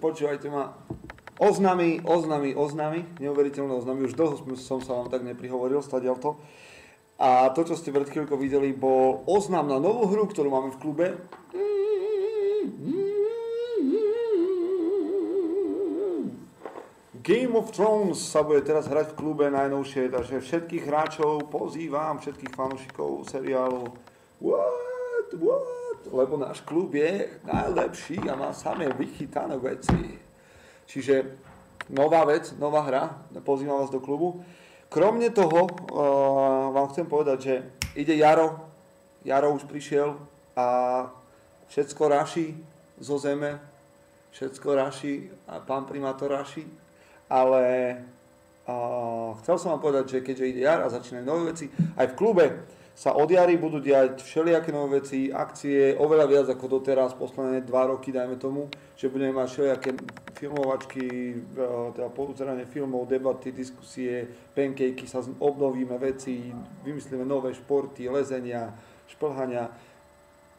počúvajte ma. Oznámy, neuveriteľné oznámy, už dlho som sa vám tak neprihovoril, stadiaľto. A to, čo ste pred chvíľkou videli, bol oznám na novú hru, ktorú máme v klube. Game of Thrones sa bude teraz hrať v klube najnovšie, takže všetkých hráčov pozývam, všetkých fanúšikov seriálu. What? Lebo náš klub je najlepší a má samé vychytané veci. Čiže nová vec, nová hra, pozývam vás do klubu. Kromne toho vám chcem povedať, že ide Jaro už prišiel a všetko raší zo zeme, všetko raší a pán primátor raší, ale chcel som vám povedať, že keďže ide jar a začínajú nové veci, aj v klube sa od jary budú diať všelijaké nové veci, akcie, oveľa viac ako doteraz, posledné 2 roky, dajme tomu, že budeme mať všelijaké filmovačky, teda pozeranie filmov, debaty, diskusie, pancakey, sa obnovíme veci, vymyslíme nové športy, lezenia, šplhania.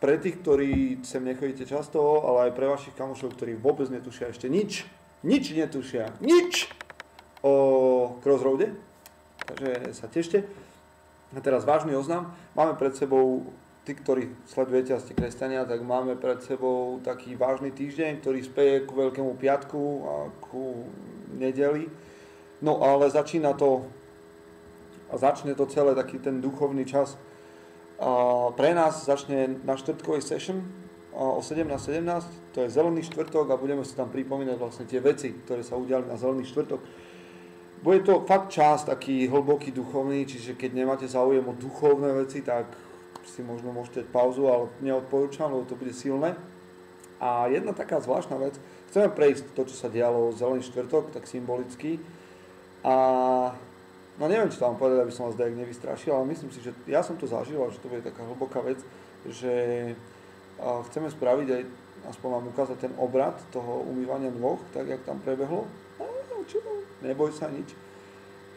Pre tých, ktorí sem nechodíte často, ale aj pre vašich kamošov, ktorí vôbec netušia ešte nič netušia, nič o Crossroade, takže sa tešte. A teraz vážny oznam, máme pred sebou, tí, ktorí sledujete a ste kresťania, tak máme pred sebou taký vážny týždeň, ktorý speje ku Veľkému piatku a ku nedeli. No ale začne to celé taký ten duchovný čas. Pre nás začne na štvrtkovej session o 17:17, to je Zelený štvrtok a budeme si tam pripomínať vlastne tie veci, ktoré sa udiali na Zelený štvrtok. Bude to fakt čas taký hlboký duchovný, čiže keď nemáte záujem o duchovné veci, tak si možno môžete dať pauzu, ale neodporúčam, lebo to bude silné. A jedna taká zvláštna vec, chceme prejsť to, čo sa dialo Zelený štvrtok, tak symbolicky. A no neviem, či to vám povedať, aby som vás dajak nevystrašil, ale myslím si, že ja som to zažil, že to bude taká hlboká vec, že chceme spraviť aj, aspoň vám ukázať ten obrad toho umývania nôh, tak jak tam prebehlo. Neboj sa nič.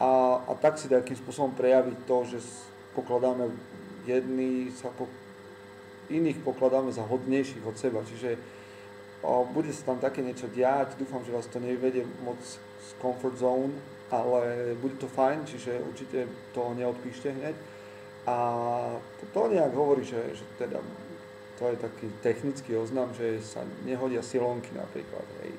A tak si takým spôsobom prejaviť to, že pokladáme iných pokladáme za hodnejších od seba. Čiže bude sa tam také niečo diať, dúfam, že vás to nevyvedie moc z comfort zone, ale bude to fajn, čiže určite to neodpíšte hneď. A to nejak hovorí, že teda to je taký technický oznam, že sa nehodia silonky napríklad. Hej.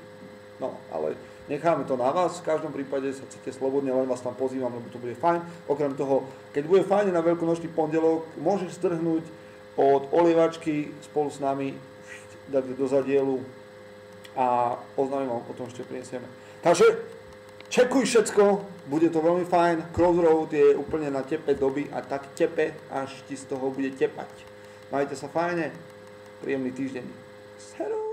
No, ale necháme to na vás, v každom prípade sa cítite slobodne, len vás tam pozývam, lebo to bude fajn. Okrem toho, keď bude fajn na veľkonočný pondelok, môžeš strhnúť od olievačky spolu s nami, dať do zadielu a oznámim vám, o tom ešte prinesieme. Takže, čekuj všetko, bude to veľmi fajn, Crossroad je úplne na tepe doby a tak tepe, až ti z toho bude tepať. Majte sa fajne, príjemný týždeň. Sero.